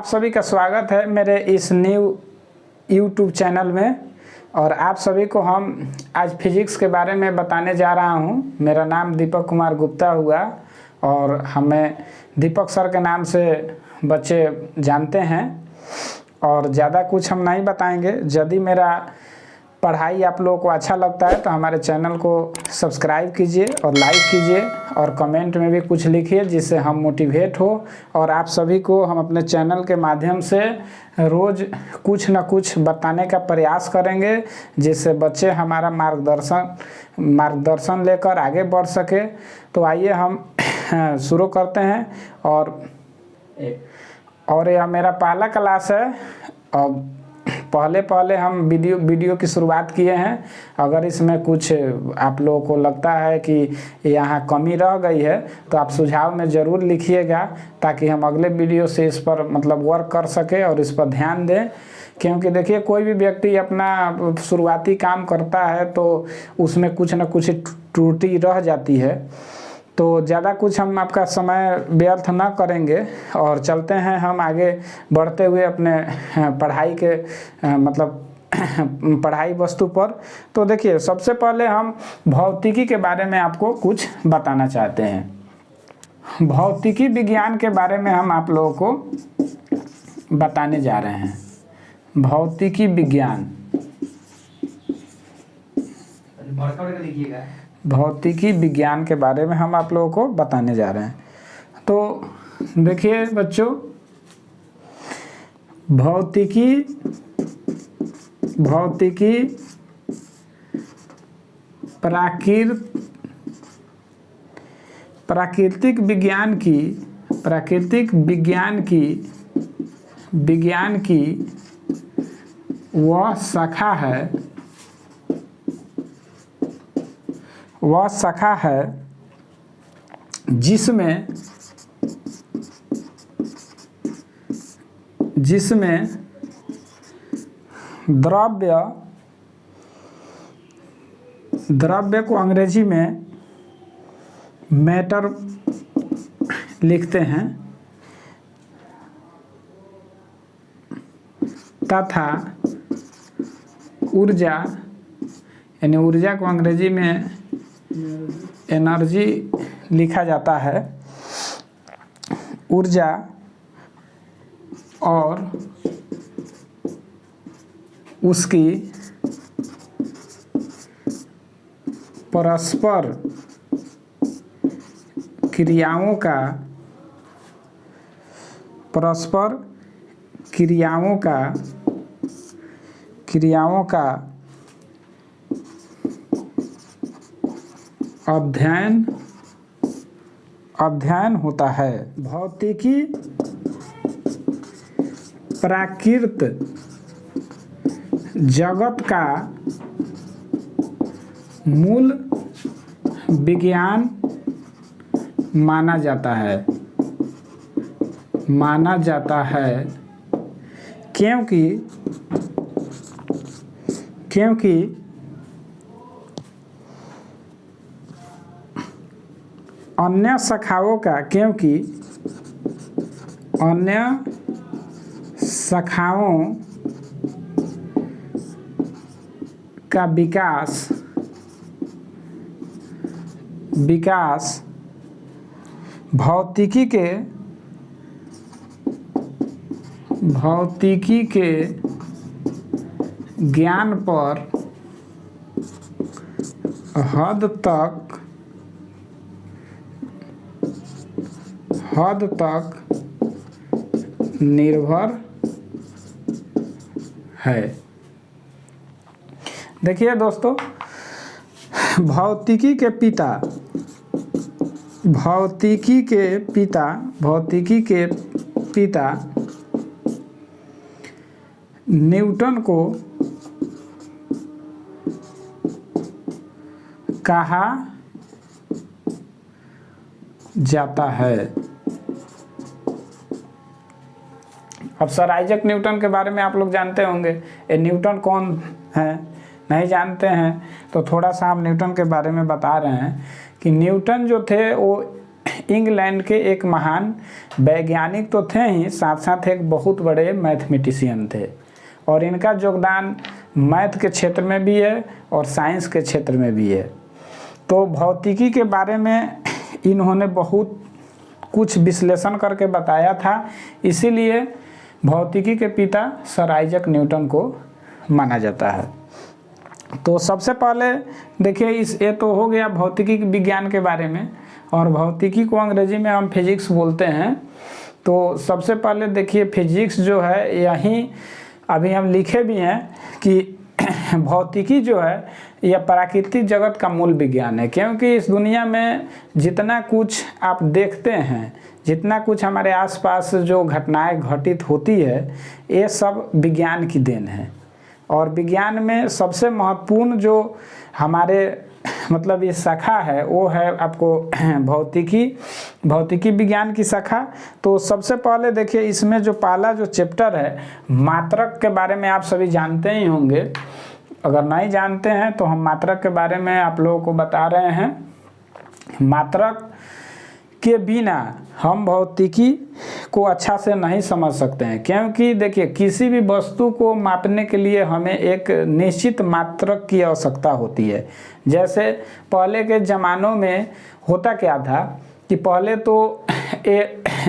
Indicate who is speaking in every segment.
Speaker 1: आप सभी का स्वागत है मेरे इस न्यू यूट्यूब चैनल में। और आप सभी को हम आज फिजिक्स के बारे में बताने जा रहा हूं। मेरा नाम दीपक कुमार गुप्ता हुआ और हमें दीपक सर के नाम से बच्चे जानते हैं। और ज़्यादा कुछ हम नहीं बताएंगे। यदि मेरा पढ़ाई आप लोगों को अच्छा लगता है तो हमारे चैनल को सब्सक्राइब कीजिए और लाइक कीजिए और कमेंट में भी कुछ लिखिए जिससे हम मोटिवेट हो। और आप सभी को हम अपने चैनल के माध्यम से रोज़ कुछ न कुछ बताने का प्रयास करेंगे जिससे बच्चे हमारा मार्गदर्शन लेकर आगे बढ़ सके। तो आइए हम शुरू करते हैं। और यह मेरा पहला क्लास है। अब पहले हम वीडियो की शुरुआत किए हैं। अगर इसमें कुछ आप लोगों को लगता है कि यहाँ कमी रह गई है तो आप सुझाव में ज़रूर लिखिएगा ताकि हम अगले वीडियो से इस पर वर्क कर सके और इस पर ध्यान दें। क्योंकि देखिए कोई भी व्यक्ति अपना शुरुआती काम करता है तो उसमें कुछ न कुछ त्रुटि रह जाती है। तो ज़्यादा कुछ हम आपका समय व्यर्थ ना करेंगे और चलते हैं हम आगे बढ़ते हुए अपने पढ़ाई के पढ़ाई वस्तु पर। तो देखिए सबसे पहले हम भौतिकी के बारे में आपको कुछ बताना चाहते हैं। भौतिकी विज्ञान के बारे में हम आप लोगों को बताने जा रहे हैं। भौतिकी विज्ञान, भौतिकी विज्ञान के बारे में हम आप लोगों को बताने जा रहे हैं। तो देखिए बच्चों, भौतिकी प्राकृतिक विज्ञान की वह शाखा है जिसमें द्रव्य को अंग्रेजी में मैटर लिखते हैं तथा ऊर्जा यानी ऊर्जा को अंग्रेजी में एनर्जी लिखा जाता है। ऊर्जा और उसकी परस्पर क्रियाओं का अध्ययन होता है। भौतिकी प्राकृत जगत का मूल विज्ञान माना जाता है क्योंकि अन्य शाखाओं का विकास भौतिकी के ज्ञान पर हद तक निर्भर है। देखिए दोस्तों, भौतिकी के पिता न्यूटन को कहा जाता है। अब सर आइजैक न्यूटन के बारे में आप लोग जानते होंगे। ये न्यूटन कौन है? नहीं जानते हैं तो थोड़ा सा हम न्यूटन के बारे में बता रहे हैं कि न्यूटन जो थे वो इंग्लैंड के एक महान वैज्ञानिक तो थे ही, साथ साथ एक बहुत बड़े मैथमेटिशियन थे और इनका योगदान मैथ के क्षेत्र में भी है और साइंस के क्षेत्र में भी है। तो भौतिकी के बारे में इन्होंने बहुत कुछ विश्लेषण करके बताया था, इसीलिए भौतिकी के पिता सर आइजैक न्यूटन को माना जाता है। तो सबसे पहले देखिए ये तो हो गया भौतिकी विज्ञान के बारे में, और भौतिकी को अंग्रेजी में हम फिजिक्स बोलते हैं। तो सबसे पहले देखिए फिजिक्स जो है, यहीं अभी हम लिखे भी हैं कि भौतिकी जो है यह प्राकृतिक जगत का मूल विज्ञान है, क्योंकि इस दुनिया में जितना कुछ आप देखते हैं, जितना कुछ हमारे आसपास जो घटनाएं घटित होती है, ये सब विज्ञान की देन है। और विज्ञान में सबसे महत्वपूर्ण जो हमारे मतलब ये शाखा है वो है आपको भौतिकी विज्ञान की शाखा। तो सबसे पहले देखिए इसमें जो पहला जो चैप्टर है मात्रक के बारे में आप सभी जानते ही होंगे, अगर नहीं जानते हैं तो हम मात्रक के बारे में आप लोगों को बता रहे हैं। मात्रक के बिना हम भौतिकी को अच्छा से नहीं समझ सकते हैं, क्योंकि देखिए किसी भी वस्तु को मापने के लिए हमें एक निश्चित मात्रक की आवश्यकता होती है। जैसे पहले के ज़मानों में होता क्या था कि पहले तो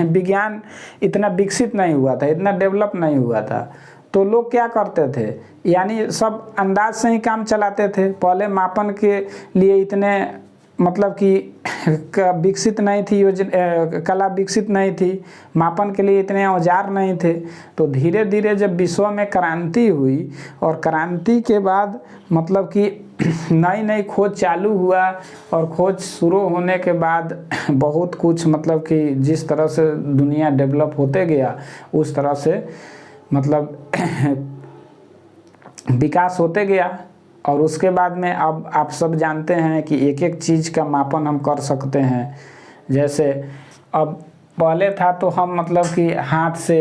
Speaker 1: विज्ञान इतना विकसित नहीं हुआ था, इतना डेवलप नहीं हुआ था, तो लोग क्या करते थे, यानी सब अंदाज से ही काम चलाते थे। पहले मापन के लिए इतने मतलब कि विकसित नहीं थी कला विकसित नहीं थी, मापन के लिए इतने औजार नहीं थे। तो धीरे धीरे जब विश्व में क्रांति हुई और क्रांति के बाद मतलब कि नई नई खोज चालू हुआ, और खोज शुरू होने के बाद बहुत कुछ मतलब कि जिस तरह से दुनिया डेवलप होते गया उस तरह से मतलब विकास होते गया। और उसके बाद में अब आप सब जानते हैं कि एक एक चीज़ का मापन हम कर सकते हैं। जैसे अब पहले था तो हम मतलब कि हाथ से,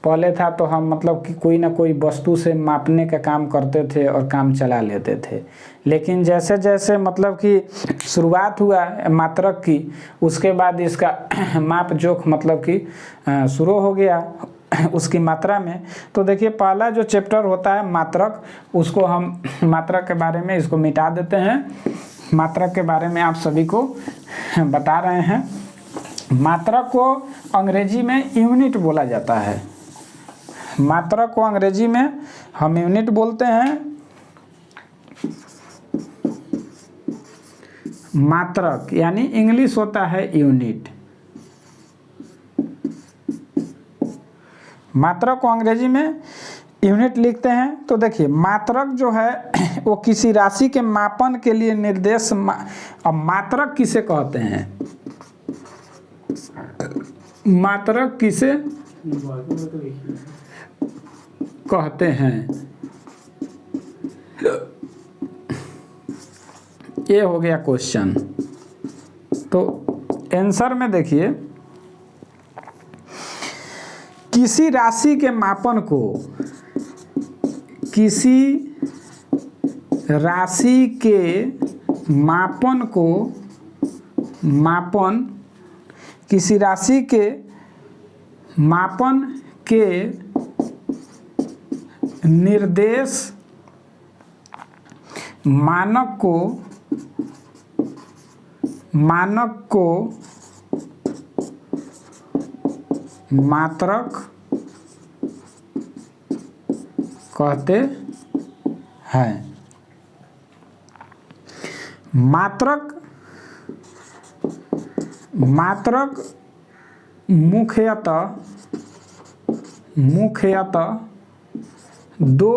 Speaker 1: पहले था तो हम मतलब कि कोई ना कोई वस्तु से मापने का काम करते थे और काम चला लेते थे। लेकिन जैसे जैसे मतलब कि शुरुआत हुआ मात्रक की, उसके बाद इसका माप जोख मतलब कि शुरू हो गया उसकी मात्रा में। तो देखिए पहला जो चैप्टर होता है मात्रक, उसको हम मात्रक के बारे में इसको मिटा देते हैं। मात्रक के बारे में आप सभी को बता रहे हैं। मात्रक को अंग्रेजी में यूनिट बोला जाता है। मात्रक को अंग्रेजी में हम यूनिट बोलते हैं। मात्रक यानी इंग्लिश होता है यूनिट। मात्रक को अंग्रेजी में यूनिट लिखते हैं। तो देखिए मात्रक जो है वो किसी राशि के मापन के लिए निर्देश अब मात्रक किसे कहते हैं, मात्रक किसे कहते हैं, ये हो गया क्वेश्चन। तो आंसर में देखिए किसी राशि के मापन को, किसी राशि के मापन को, मापन किसी राशि के मापन के निर्देश मानक को मात्रक कहते हैं। मात्रक मुख्यतः दो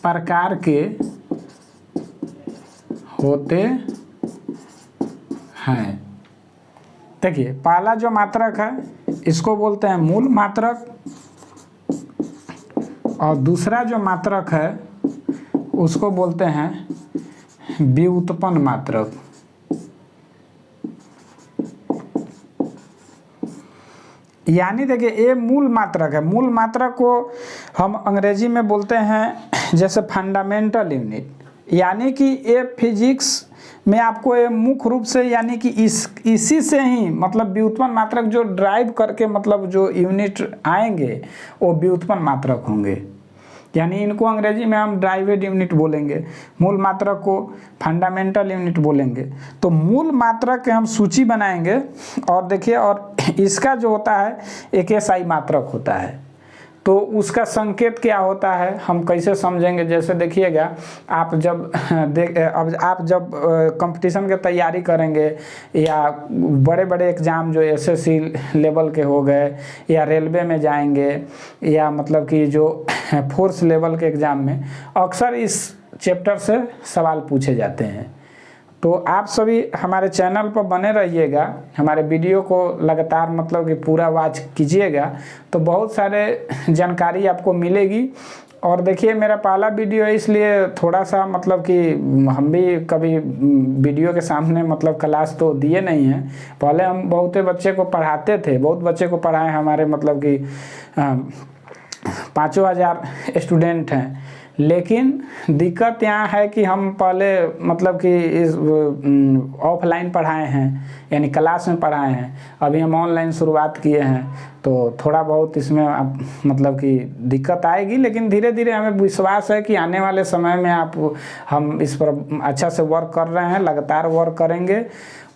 Speaker 1: प्रकार के होते हैं। देखिए पहला जो मात्रक है इसको बोलते हैं मूल मात्रक, और दूसरा जो मात्रक है उसको बोलते हैं व्युत्पन्न मात्रक। यानी देखिए ये मूल मात्रक है। मूल मात्रक को हम अंग्रेजी में बोलते हैं जैसे फंडामेंटल यूनिट, यानी कि ये फिजिक्स में आपको ये मुख्य रूप से यानी कि इसी से ही मतलब व्युत्पन्न मात्रक जो ड्राइव करके मतलब जो यूनिट आएंगे वो व्युत्पन्न मात्रक होंगे। यानी इनको अंग्रेजी में हम ड्राइवेड यूनिट बोलेंगे, मूल मात्रक को फंडामेंटल यूनिट बोलेंगे। तो मूल मात्रक के हम सूची बनाएंगे और देखिए, और इसका जो होता है एक एसआई मात्रक होता है। तो उसका संकेत क्या होता है हम कैसे समझेंगे, जैसे देखिएगा आप जब अब आप जब कंपटीशन की तैयारी करेंगे या बड़े बड़े एग्ज़ाम जो एसएससी लेवल के हो गए या रेलवे में जाएंगे या मतलब कि जो फोर्स लेवल के एग्ज़ाम में अक्सर इस चैप्टर से सवाल पूछे जाते हैं। तो आप सभी हमारे चैनल पर बने रहिएगा, हमारे वीडियो को लगातार मतलब कि पूरा वॉच कीजिएगा, तो बहुत सारे जानकारी आपको मिलेगी। और देखिए मेरा पहला वीडियो है इसलिए थोड़ा सा मतलब कि हम भी कभी वीडियो के सामने मतलब क्लास तो दिए नहीं हैं। पहले हम बहुत बच्चे को पढ़ाते थे, बहुत बच्चे को पढ़ाए, हमारे मतलब कि 5,000 स्टूडेंट हैं। लेकिन दिक्कत यहाँ है कि हम पहले मतलब कि इस ऑफलाइन पढ़ाए हैं, यानी क्लास में पढ़ाए हैं, अभी हम ऑनलाइन शुरुआत किए हैं। तो थोड़ा बहुत इसमें आप मतलब कि दिक्कत आएगी, लेकिन धीरे धीरे हमें विश्वास है कि आने वाले समय में हम इस पर अच्छा से वर्क कर रहे हैं, लगातार वर्क करेंगे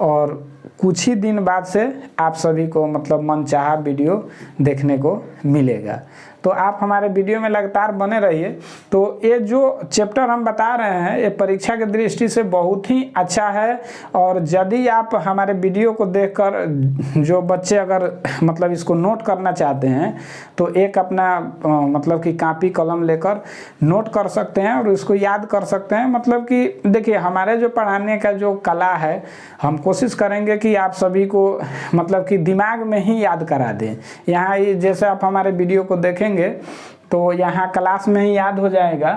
Speaker 1: और कुछ ही दिन बाद से आप सभी को मतलब मनचाहा वीडियो देखने को मिलेगा। तो आप हमारे वीडियो में लगातार बने रहिए। तो ये जो चैप्टर हम बता रहे हैं ये परीक्षा की दृष्टि से बहुत ही अच्छा है। और यदि आप हमारे वीडियो को देखकर जो बच्चे अगर मतलब इसको नोट करना चाहते हैं तो एक अपना मतलब कि कापी कलम लेकर नोट कर सकते हैं और उसको याद कर सकते हैं। मतलब कि देखिए हमारे जो पढ़ाने का जो कला है, हम कोशिश करेंगे कि आप सभी को मतलब कि दिमाग में ही याद करा दें। यहाँ जैसे आप हमारे वीडियो को देखेंगे तो यहाँ क्लास में ही याद हो जाएगा,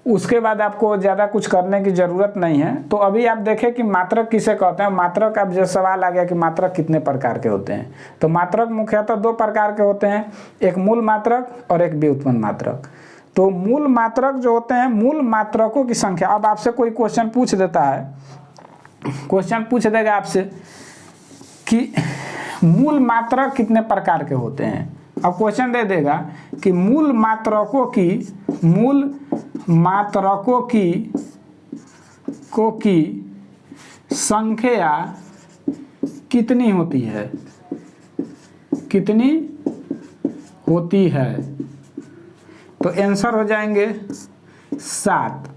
Speaker 1: उसके बाद आपको ज़्यादा कुछ करने की ज़रूरत नहीं है। तो अभी आप देखें कि मात्रक किसे कहते हैं। मात्रक, अब जो सवाल आ गया कि मात्रक कितने प्रकार के होते हैं, तो मात्रक मुख्यतः 2 प्रकार के होते हैं, एक मूल मात्रक और एक व्युत्पन्न मात्रक। तो मूल मात्रक जो होते हैं, मूल मात्रकों की संख्या, अब आपसे कोई क्वेश्चन पूछ देता है, क्वेश्चन पूछ देगा आपसे कि मूल मात्रक कितने प्रकार के होते हैं। अब क्वेश्चन दे देगा कि मूल मात्रकों की संख्या कितनी होती है, तो आंसर हो जाएंगे 7।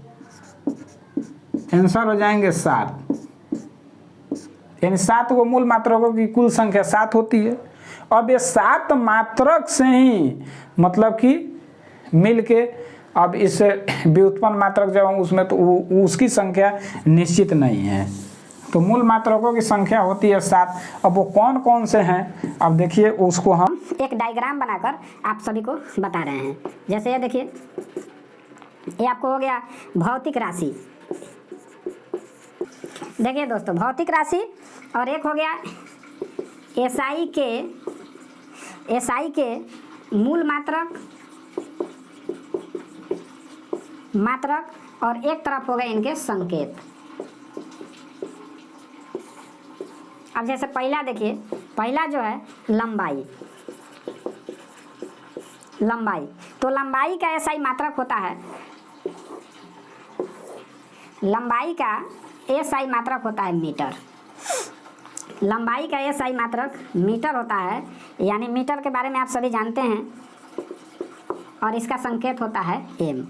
Speaker 1: आंसर हो जाएंगे 7, यानी 7 को मूल मात्रकों की कुल संख्या 7 होती है। अब ये 7 मात्रक से ही मतलब कि मिलके अब इस व्युत्पन्न मात्रक जब हम उसमें तो उसकी संख्या निश्चित नहीं है। तो मूल मात्रकों की संख्या होती है 7। अब वो कौन कौन से हैं, अब देखिए उसको हम
Speaker 2: एक डायग्राम बनाकर आप सभी को बता रहे हैं। जैसे ये देखिए, ये आपको हो गया भौतिक राशि। देखिए दोस्तों, भौतिक राशि और एक हो गया एसआई के मूल मात्रक और एक तरफ हो गए इनके संकेत। अब जैसे पहला देखिए, पहला जो है लंबाई, तो लंबाई का एसआई मात्रक होता है, लंबाई का एसआई मात्रक होता है मीटर। लंबाई का एसआई मात्रक मीटर होता है, यानी मीटर के बारे में आप सभी जानते हैं। और इसका संकेत होता है एम,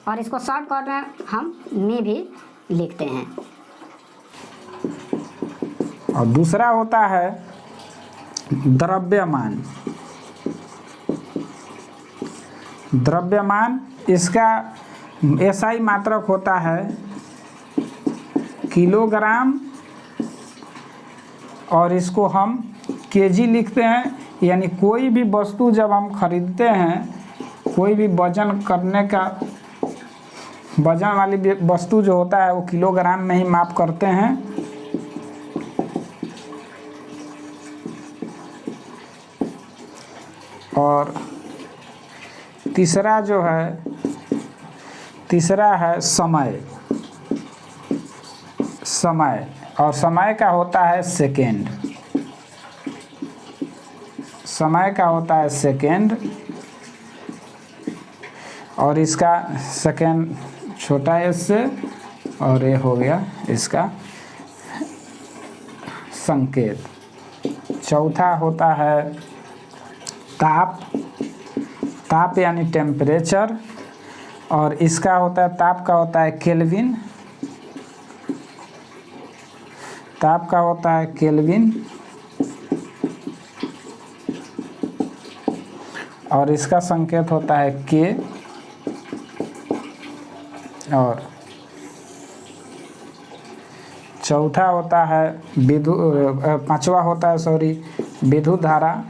Speaker 2: और इसको शॉर्टकट में हम मी भी लिखते हैं।
Speaker 1: और दूसरा होता है द्रव्यमान। द्रव्यमान, इसका एसआई मात्रक होता है किलोग्राम, और इसको हम केजी लिखते हैं। यानी कोई भी वस्तु जब हम खरीदते हैं, कोई भी वजन करने का, वजन वाली वस्तु जो होता है वो किलोग्राम में ही माप करते हैं। और तीसरा तीसरा है समय। समय, और समय का होता है सेकेंड। समय का होता है सेकेंड, और इसका सेकेंड छोटा एस से, और ये हो गया इसका संकेत। चौथा होता है ताप। ताप यानी टेम्परेचर, और इसका होता है, ताप का होता है केल्विन। ताप का होता है केल्विन, और इसका संकेत होता है के। और चौथा होता है पांचवा होता है विद्युत धारा।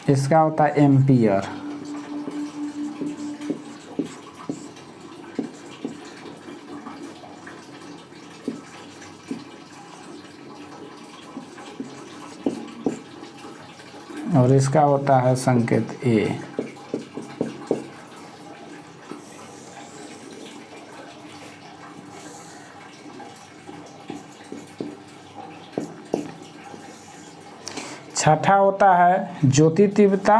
Speaker 1: इसका होता है एम्पियर। और इसका होता है संकेत ए। छठा होता है ज्योति तीव्रता।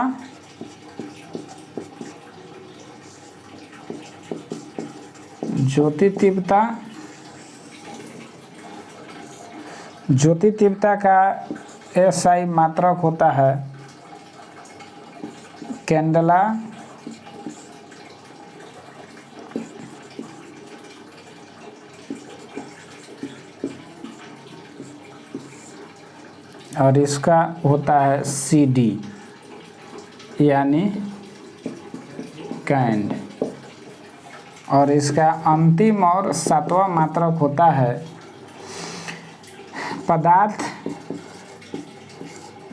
Speaker 1: ज्योति तीव्रता, ज्योति तीव्रता का एसआई मात्रक होता है कैंडेला। और इसका होता है CD यानी कैंड। और इसका अंतिम और सातवां मात्रक होता है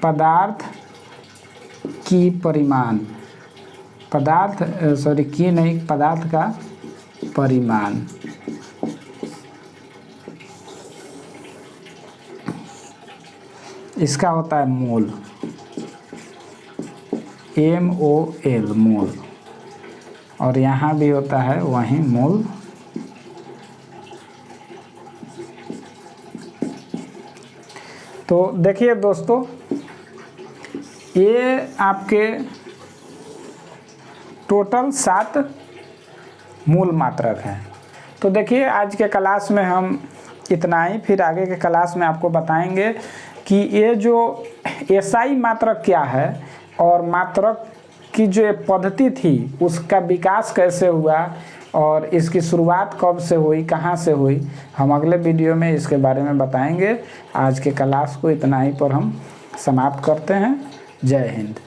Speaker 1: पदार्थ की परिमाण। पदार्थ का परिमाण। इसका होता है मोल, MOL, मोल। और यहाँ भी होता है वही मोल। तो देखिए दोस्तों, ये आपके टोटल 7 मूल मात्रक हैं। तो देखिए आज के क्लास में हम इतना ही, फिर आगे के क्लास में आपको बताएंगे कि ये जो एसआई मात्रक क्या है और मात्रक की जो पद्धति थी उसका विकास कैसे हुआ और इसकी शुरुआत कब से हुई, कहाँ से हुई, हम अगले वीडियो में इसके बारे में बताएंगे। आज के क्लास को इतना ही पर हम समाप्त करते हैं। जय हिंद।